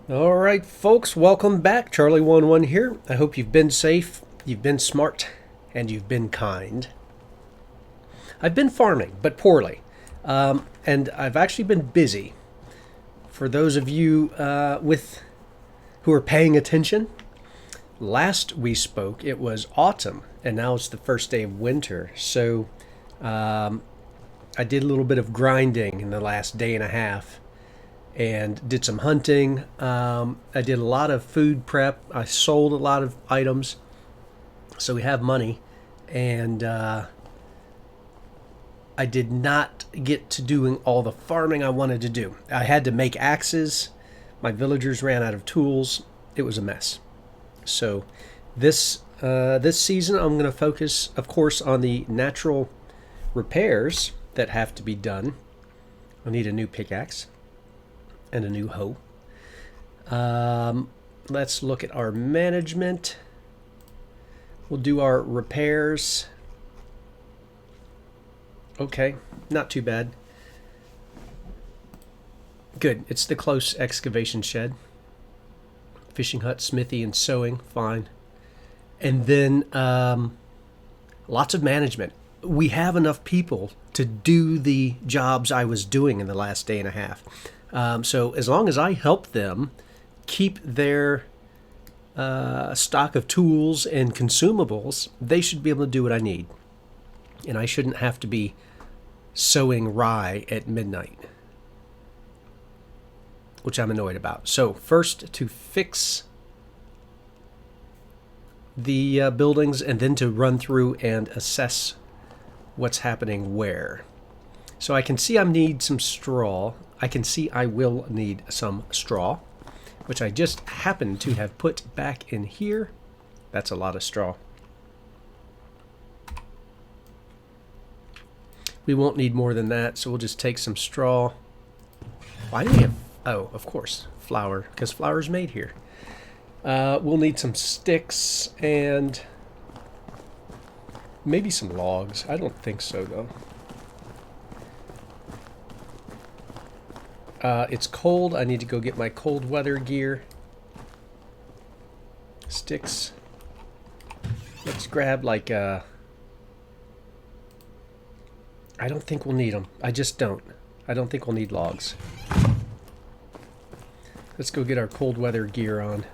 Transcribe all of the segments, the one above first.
All right, folks, welcome back. Charlie11 here. I hope you've been safe, you've been smart, and you've been kind. I've been farming, but poorly. And I've actually been busy. For those of you who are paying attention, last we spoke, it was autumn, and now it's the first day of winter. So I did a little bit of grinding in the last day and a half and did some hunting. I did a lot of food prep. I sold a lot of items, so we have money. And I did not get to doing all the farming I wanted to do. I had to make axes. My villagers ran out of tools. It was a mess. So this season, I'm going to focus, of course, on the natural repairs that have to be done. I need a new pickaxe and a new hoe. Let's look at our management. We'll do our repairs. Okay, not too bad. Good, it's the close excavation shed. Fishing hut, smithy, and sewing, fine. And then lots of management. We have enough people to do the jobs I was doing in the last day and a half. So as long as I help them keep their stock of tools and consumables, they should be able to do what I need. And I shouldn't have to be sowing rye at midnight, which I'm annoyed about. So first to fix the buildings, and then to run through and assess what's happening where. So I can see I need some straw. I can see I will need some straw, which I just happen to have put back in here. That's a lot of straw. We won't need more than that, so we'll just take some straw. Why do we have... Oh, of course, flour, because flour's made here. We'll need some sticks and maybe some logs. I don't think so, though. It's cold. I need to go get my cold weather gear. Sticks. Let's grab like I don't think we'll need them. I just don't. I don't think we'll need logs. Let's go get our cold weather gear on.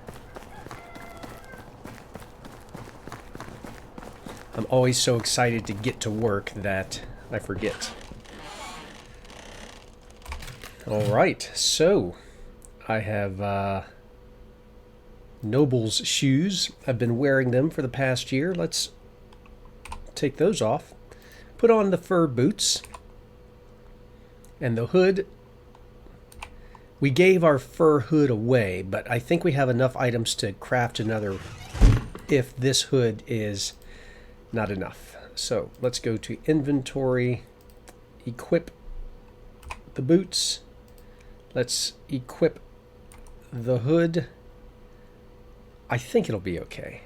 I'm always so excited to get to work that I forget. Alright, so I have Noble's shoes. I've been wearing them for the past year. Let's take those off. Put on the fur boots and the hood. We gave our fur hood away, but I think we have enough items to craft another if this hood is not enough. So let's go to inventory, equip the boots. Let's equip the hood. I think it'll be okay.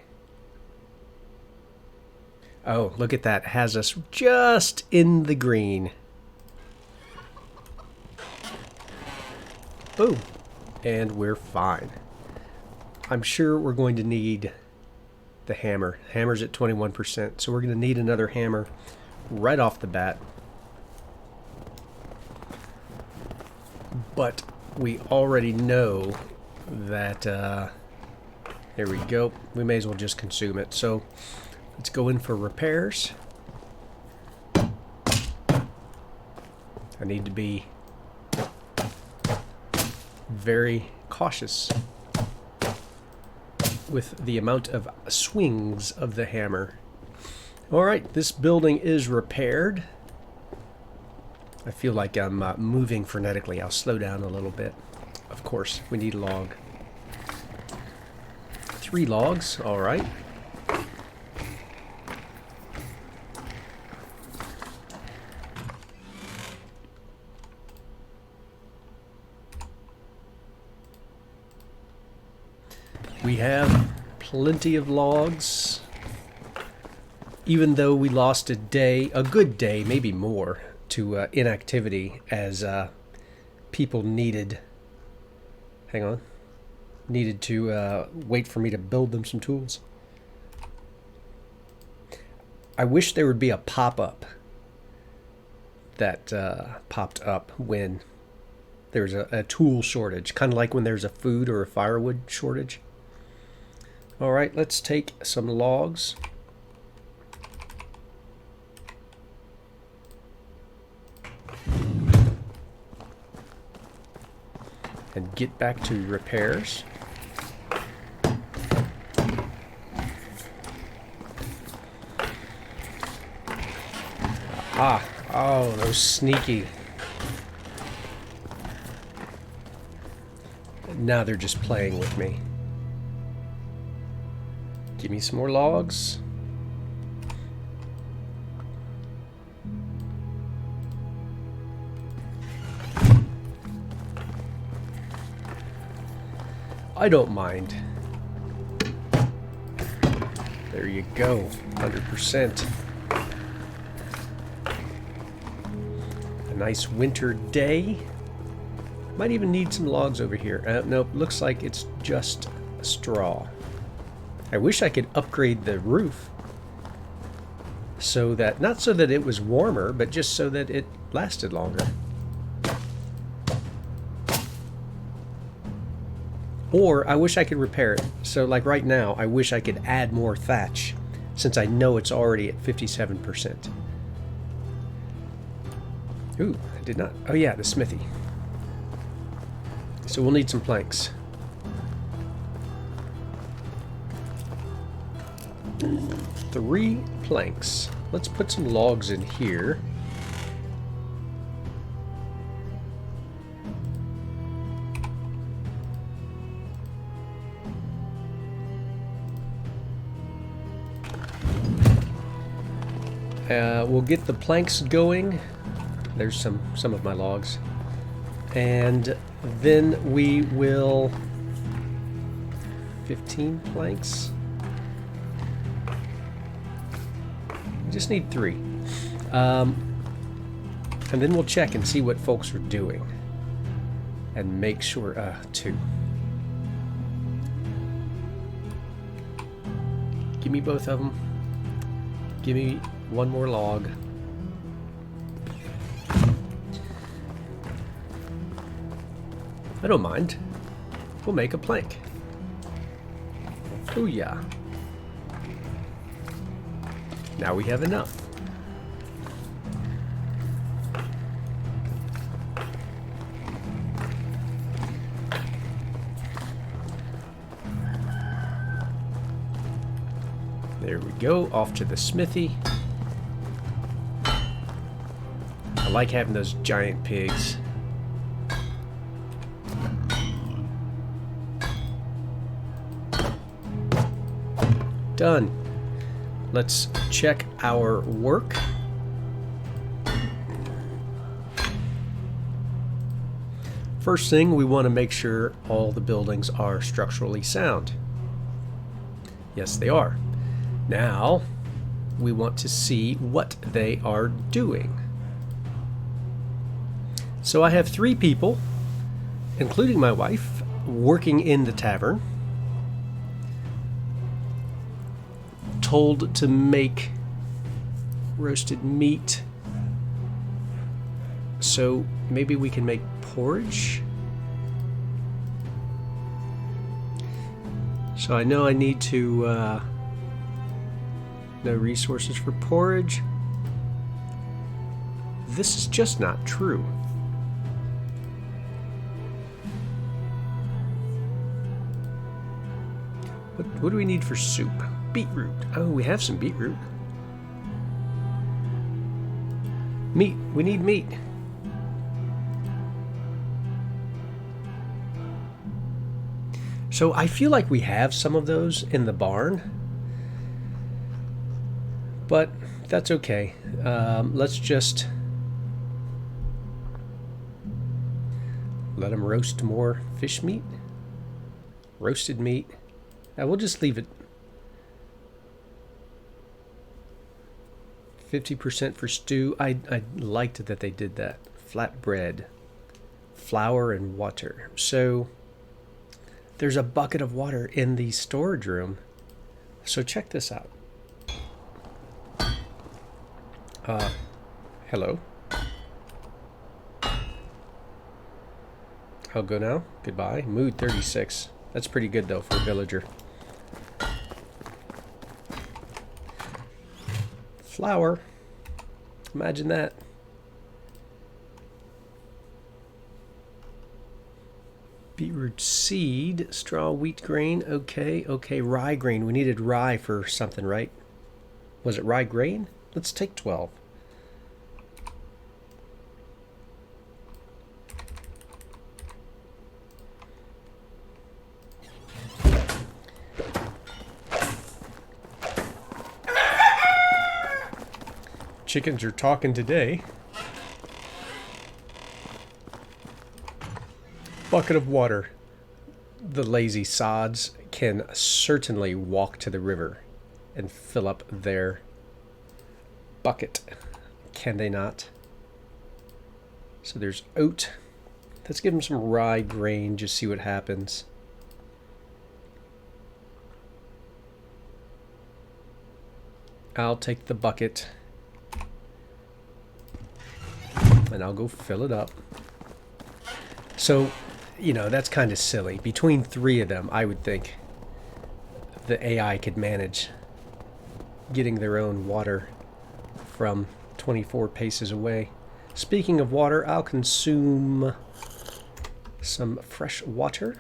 Oh, look at that. Has us just in the green. Boom. And we're fine. I'm sure we're going to need the hammer. Hammer's at 21%, so we're going to need another hammer right off the bat. But we already know that, there we go. We may as well just consume it. So let's go in for repairs. I need to be very cautious with the amount of swings of the hammer. Alright, this building is repaired. I feel like I'm moving frenetically. I'll slow down a little bit. Of course, we need a log. 3 logs, alright. We have plenty of logs. Even though we lost a day, a good day, maybe more, to inactivity as people needed... Hang on. needed to wait for me to build them some tools. I wish there would be a pop-up that popped up when there's a tool shortage, kind of like when there's a food or a firewood shortage. All right, let's take some logs. And get back to repairs. Ah, oh, those sneaky. Now they're just playing with me. Give me some more logs. I don't mind. There you go, 100%. A nice winter day. Might even need some logs over here. Nope, looks like it's just straw. I wish I could upgrade the roof so that, not so that it was warmer, but just so that it lasted longer. Or I wish I could repair it. So like right now, I wish I could add more thatch since I know it's already at 57%. Ooh, I did not. Oh yeah, the smithy. So we'll need some planks. Three planks. Let's put some logs in here. We'll get the planks going. There's some of my logs. And then we will... 15 planks. We just need 3. And then we'll check and see what folks are doing. And make sure... 2. Give me both of them. Give me one more log. I don't mind. We'll make a plank. Oh yeah. Now we have enough. There we go, off to the smithy. I like having those giant pigs. Done. Let's check our work. First thing, we want to make sure all the buildings are structurally sound. Yes, they are. Now, we want to see what they are doing. So I have 3 people, including my wife, working in the tavern. Told to make roasted meat. So maybe we can make porridge? So I know I need to... no resources for porridge. This is just not true. What do we need for soup? Beetroot. Oh, we have some beetroot. Meat. We need meat. So I feel like we have some of those in the barn. But that's okay. Let's just let them roast more fish meat. Roasted meat. We'll just leave it 50% for stew. I liked that they did that. Flat bread, flour, and water. So there's a bucket of water in the storage room. So check this out. Hello. I'll go now. Goodbye. Mood 36. That's pretty good though for a villager. Flour. Imagine that. Beetroot seed, straw, wheat grain. Okay, okay, rye grain. We needed rye for something, right? Was it rye grain? Let's take 12. Chickens are talking today. Bucket of water. The lazy sods can certainly walk to the river and fill up their bucket. Can they not? So there's oat. Let's give them some rye grain, just see what happens. I'll take the bucket and I'll go fill it up. So, you know, that's kind of silly. Between 3 of them, I would think the AI could manage getting their own water from 24 paces away. Speaking of water, I'll consume some fresh water.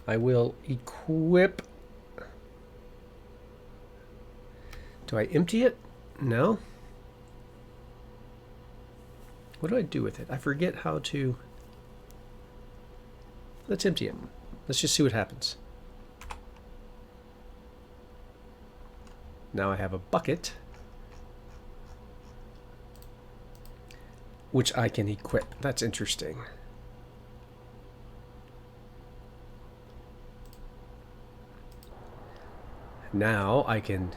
I will equip. Do I empty it? No. What do I do with it? I forget how to... Let's empty it. Let's just see what happens. Now I have a bucket, which I can equip. That's interesting. Now I can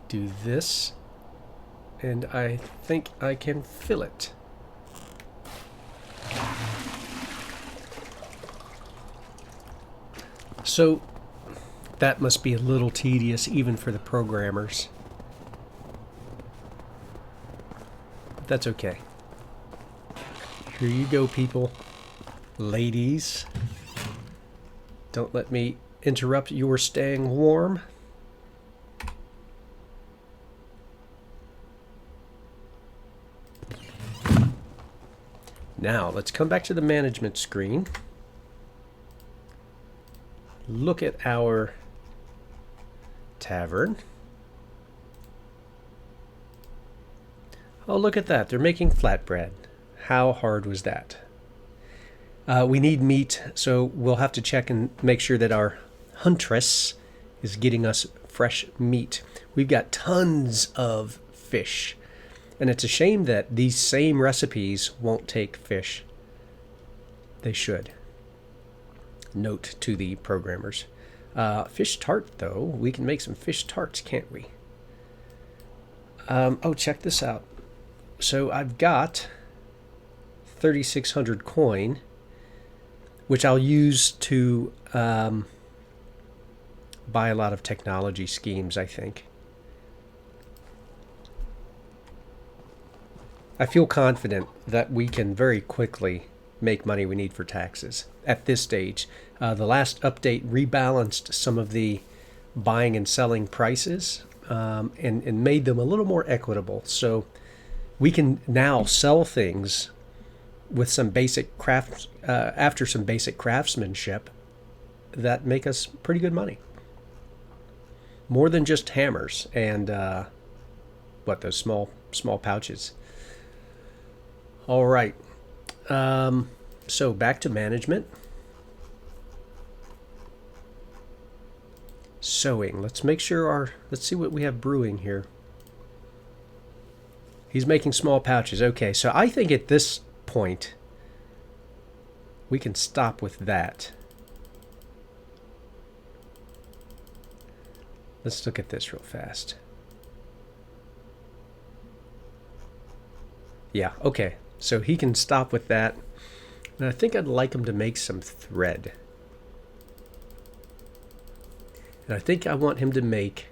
do this, and I think I can fill it. So that must be a little tedious even for the programmers. But that's okay. Here you go, people. Ladies. Don't let me interrupt your staying warm. Now, let's come back to the management screen. Look at our tavern. Oh, look at that. They're making flatbread. How hard was that? We need meat, so we'll have to check and make sure that our huntress is getting us fresh meat. We've got tons of fish. And it's a shame that these same recipes won't take fish. They should. Note to the programmers. Fish tart, though. We can make some fish tarts, can't we? Oh, check this out. So I've got 3,600 coin, which I'll use to buy a lot of technology schemes, I think. I feel confident that we can very quickly make money we need for taxes at this stage. The last update rebalanced some of the buying and selling prices and made them a little more equitable. So we can now sell things with some basic after some basic craftsmanship that make us pretty good money. More than just hammers and those small pouches. All right. So back to management. Sewing. Let's make sure let's see what we have brewing here. He's making small pouches. Okay, so I think at this point we can stop with that. Let's look at this real fast. Yeah, okay. So he can stop with that. And I think I'd like him to make some thread. And I think I want him to make...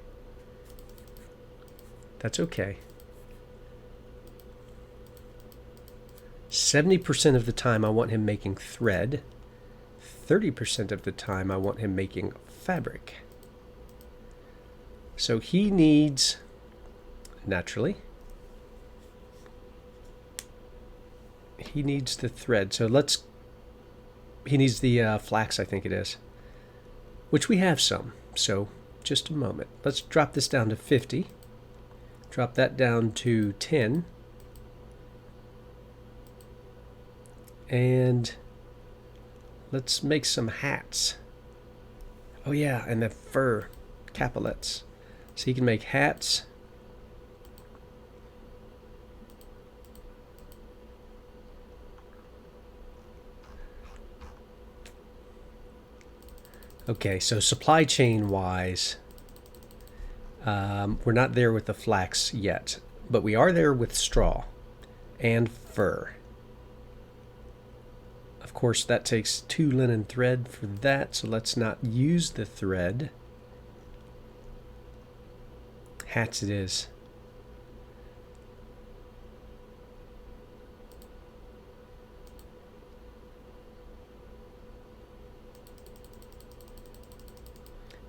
That's okay. 70% of the time I want him making thread. 30% of the time I want him making fabric. So he needs, naturally, he needs the thread. So he needs the flax, I think it is, which we have some. So just a moment. Let's drop this down to 50. Drop that down to 10. And let's make some hats. Oh yeah, and the fur capulets. So you can make hats. Okay, so supply chain wise, we're not there with the flax yet, but we are there with straw and fur. Of course, that takes 2 linen thread for that, so let's not use the thread. Hats it is.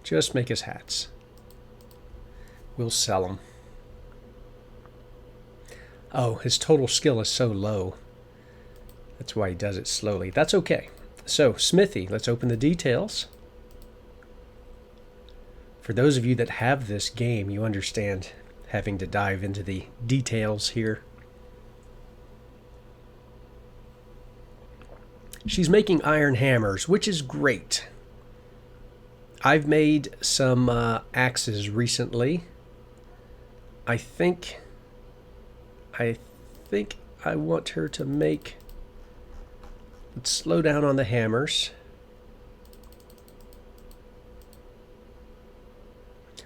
Just make us hats. We'll sell them. Oh, his total skill is so low. That's why he does it slowly. That's okay. So, smithy, let's open the details. For those of you that have this game, you understand having to dive into the details here. She's making iron hammers, which is great. I've made some axes recently. I think I want her to make... Let's slow down on the hammers.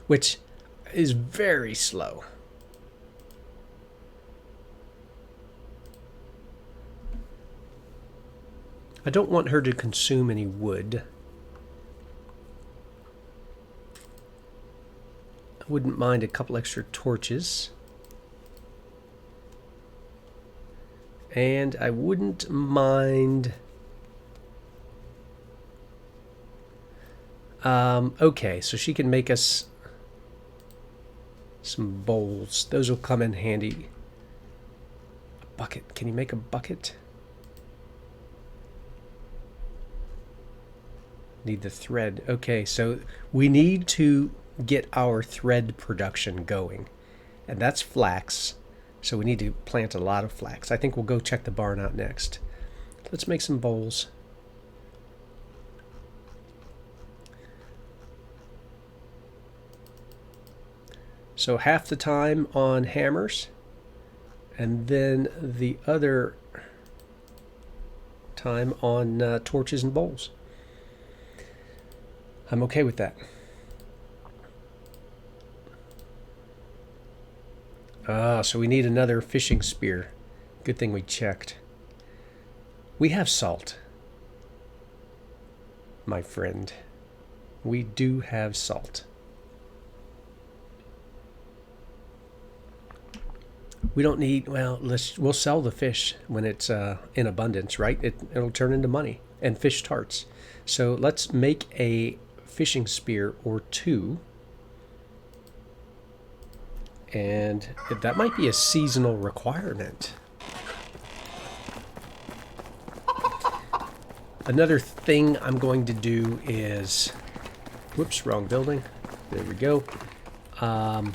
Which is very slow. I don't want her to consume any wood. I wouldn't mind a couple extra torches. And I wouldn't mind... okay, so she can make us some bowls. Those will come in handy. A bucket. Can you make a bucket? Need the thread. Okay, so we need to get our thread production going. And that's flax. So we need to plant a lot of flax. I think we'll go check the barn out next. Let's make some bowls. So half the time on hammers, and then the other time on torches and bowls. I'm okay with that. So we need another fishing spear. Good thing we checked. We have salt, my friend. We do have salt. We don't need, well, we'll sell the fish when it's in abundance, right? It'll turn into money and fish tarts. So let's make a fishing spear or two. And that might be a seasonal requirement. Another thing I'm going to do is, whoops, wrong building. There we go. I'm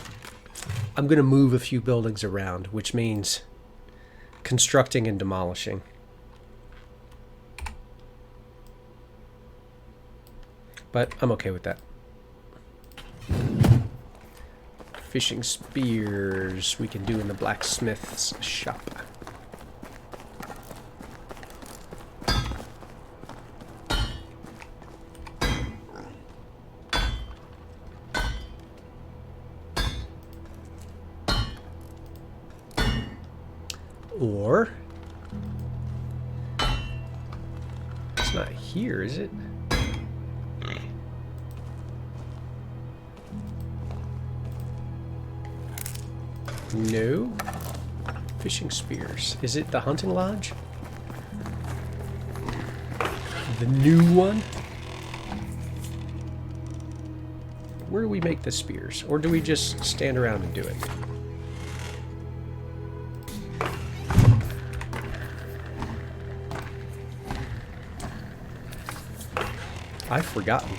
going to move a few buildings around, which means constructing and demolishing. But I'm okay with that. Fishing spears we can do in the blacksmith's shop. Or here, is it? No. Fishing spears. Is it the hunting lodge? The new one? Where do we make the spears? Or do we just stand around and do it? I've forgotten.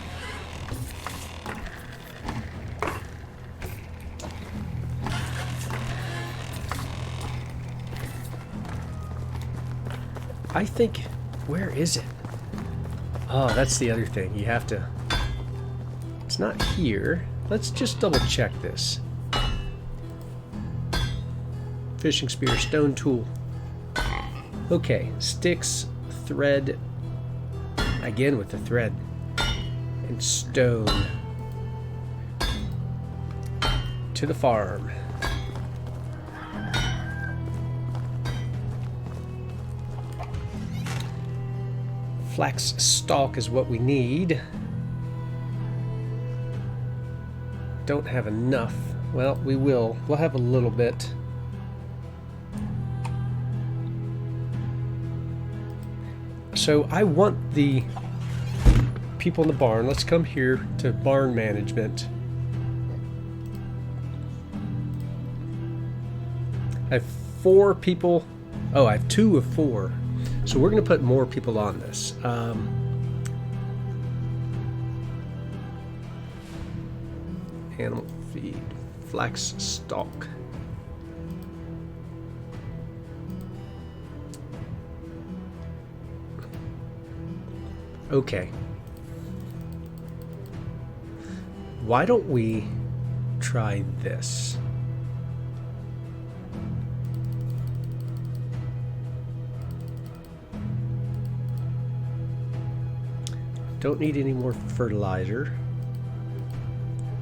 I think... Where is it? Oh, that's the other thing. You have to... It's not here. Let's just double check this. Fishing spear, stone tool. Okay, sticks, thread. Again with the thread. And stone. To the farm. Flax stalk is what we need. Don't have enough. Well, we will. We'll have a little bit. So I want the people in the barn. Let's come here to barn management. I have 4 people. Oh, I have 2 of 4. So we're going to put more people on this. Animal feed, flax stalk. Okay. Why don't we try this? Don't need any more fertilizer.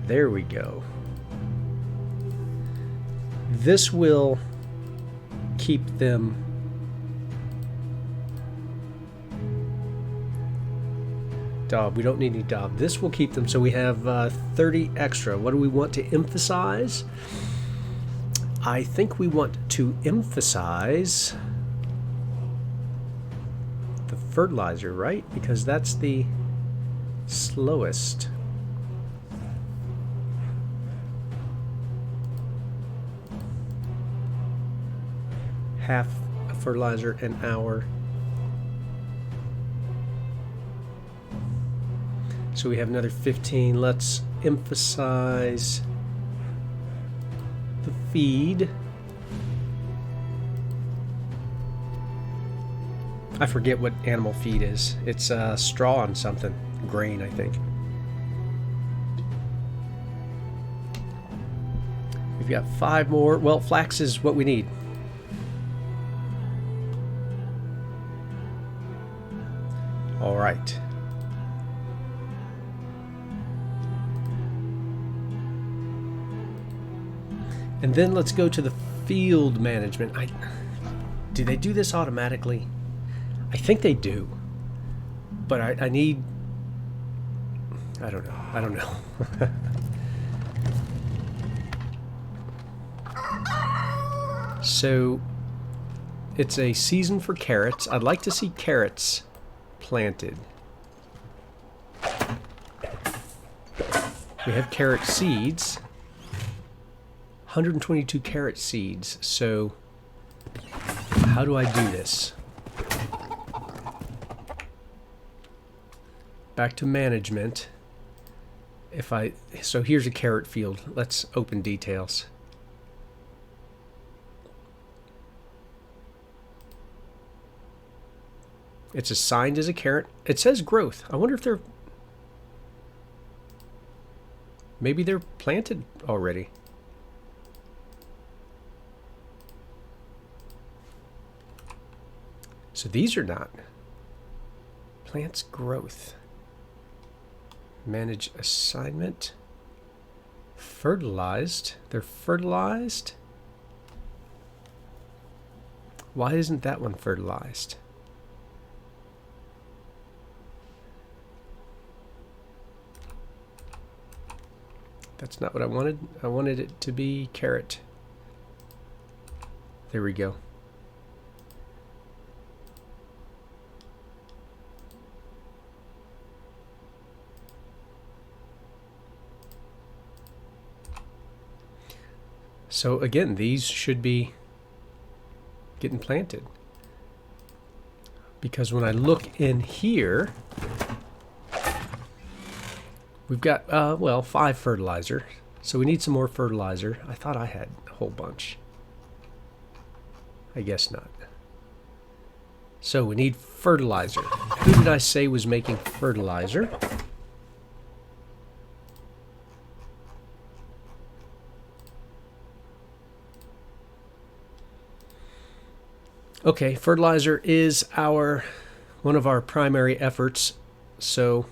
There we go. This will keep them Daub. We don't need any daub. This will keep them, so we have 30 extra. What do we want to emphasize? I think we want to emphasize the fertilizer, right? Because that's the slowest. Half a fertilizer an hour. So we have another 15. Let's emphasize the feed. I forget what animal feed is. It's straw and something. Grain, I think. We've got 5 more. Well, flax is what we need. All right. And then let's go to the field management. Do they do this automatically? I think they do. But I need... I don't know. I don't know. So, it's a season for carrots. I'd like to see carrots planted. We have carrot seeds. 122 carrot seeds. So, how do I do this? Back to management. So here's a carrot field. Let's open details. It's assigned as a carrot. It says growth. I wonder if they're... Maybe they're planted already. So these are not. Plants growth. Manage assignment. Fertilized. They're fertilized. Why isn't that one fertilized? That's not what I wanted. I wanted it to be carrot. There we go. So again, these should be getting planted. Because when I look in here, we've got, well, 5 fertilizer. So we need some more fertilizer. I thought I had a whole bunch. I guess not. So we need fertilizer. Who did I say was making fertilizer? Okay, fertilizer is one of our primary efforts, so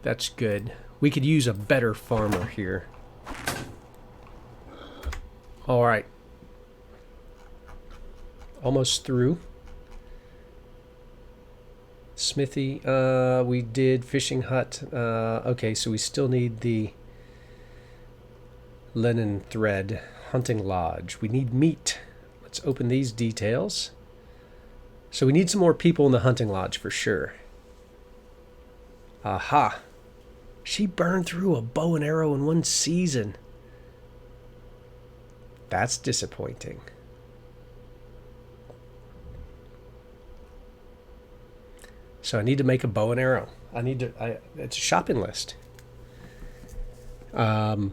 that's good. We could use a better farmer here. All right. Almost through. Smithy, we did fishing hut. Okay, so we still need the linen thread. Hunting lodge. We need meat. Let's open these details. So we need some more people in the hunting lodge for sure. Aha. She burned through a bow and arrow in one season. That's disappointing. So I need to make a bow and arrow. It's a shopping list. Bow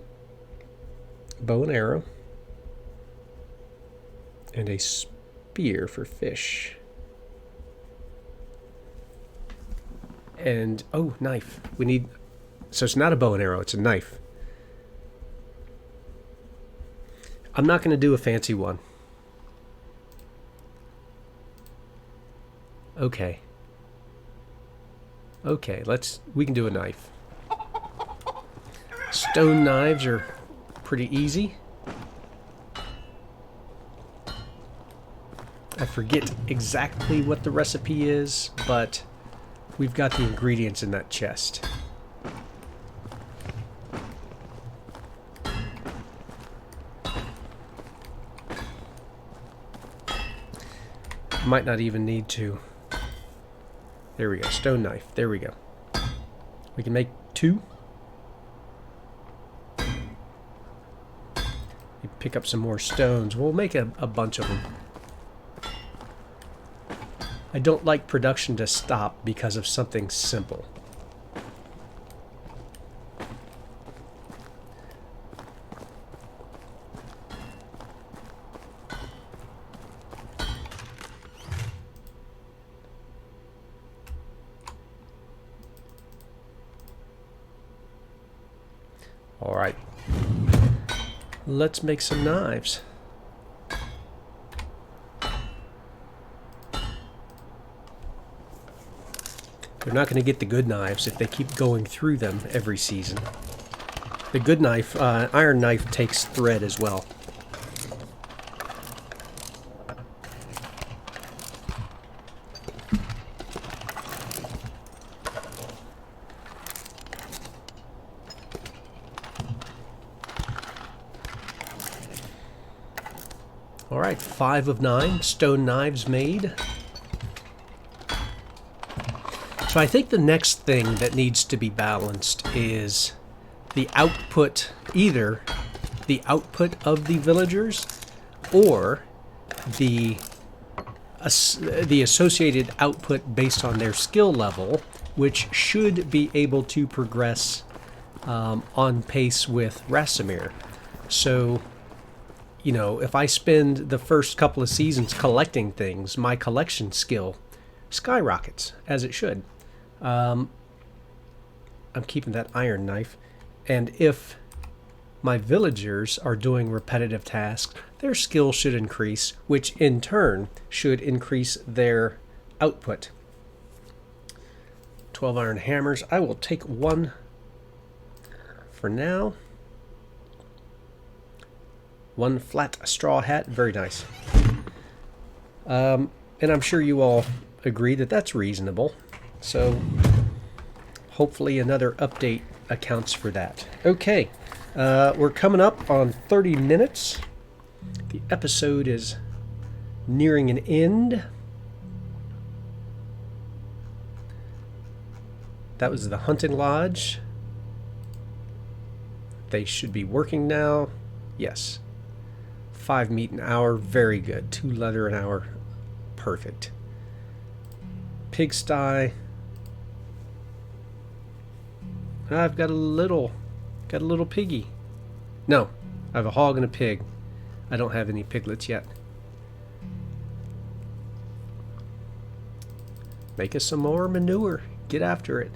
and arrow. And a spear for fish. And, oh, knife. We need, so it's not a bow and arrow, it's a knife. I'm not going to do a fancy one. Okay. Okay, we can do a knife. Stone knives are pretty easy. I forget exactly what the recipe is, but we've got the ingredients in that chest. Might not even need to. There we go, stone knife. There we go. We can make 2. You pick up some more stones. We'll make a bunch of them. I don't like production to stop because of something simple. All right. Let's make some knives. They're not going to get the good knives if they keep going through them every season. The good knife, iron knife, takes thread as well. All right, 5 of 9 stone knives made. So I think the next thing that needs to be balanced is the output, either the output of the villagers or the associated output based on their skill level, which should be able to progress on pace with Rasimir. So, you know, if I spend the first couple of seasons collecting things, my collection skill skyrockets, as it should. I'm keeping that iron knife. And if my villagers are doing repetitive tasks, their skill should increase, which in turn should increase their output. 12 iron hammers. I will take 1 for now. 1 flat straw hat. Very nice. And I'm sure you all agree that that's reasonable. So hopefully another update accounts for that. Okay, we're coming up on 30 minutes. The episode is nearing an end. That was the hunting lodge. They should be working now. Yes. 5 meat an hour, very good. 2 leather an hour, perfect. Pigsty. I've got a little piggy. No, I have a hog and a pig. I don't have any piglets yet. Make us some more manure. Get after it.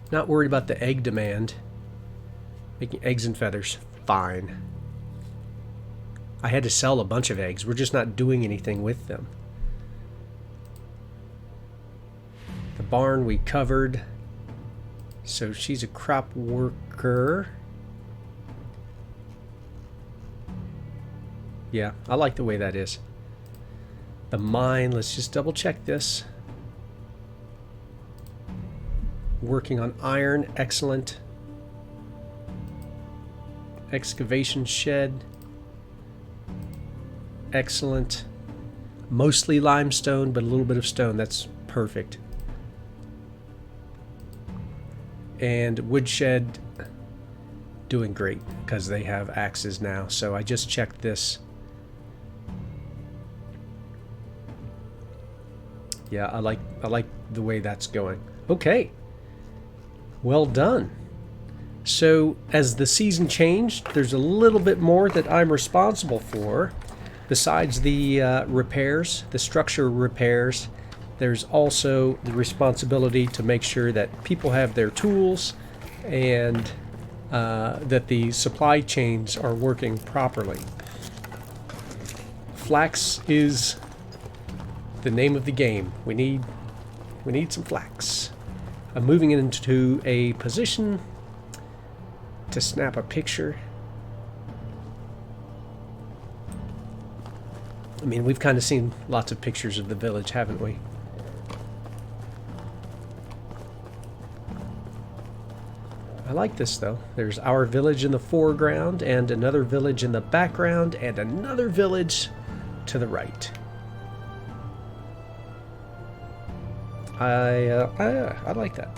Not worried about the egg demand. Making eggs and feathers, fine. I had to sell a bunch of eggs. We're just not doing anything with them. The barn we covered. So she's a crop worker. Yeah, I like the way that is. The mine, let's just double check this. Working on iron, excellent. Excavation shed, excellent. Mostly limestone, but a little bit of stone, that's perfect. And woodshed, doing great because they have axes now. So I just checked this. Yeah, I like the way that's going. Okay. Well done. So as the season changed, there's a little bit more that I'm responsible for. Besides the repairs, the structure repairs, there's also the responsibility to make sure that people have their tools and that the supply chains are working properly. Flax is the name of the game. We need some flax. I'm moving it into a position to snap a picture. I mean, we've kind of seen lots of pictures of the village, haven't we? I like this, though. There's our village in the foreground, and another village in the background, and another village to the right. I like that.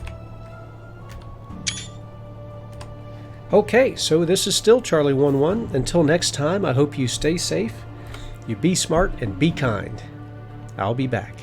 Okay, so this is still Charlie 1-1. Until next time, I hope you stay safe, you be smart, and be kind. I'll be back.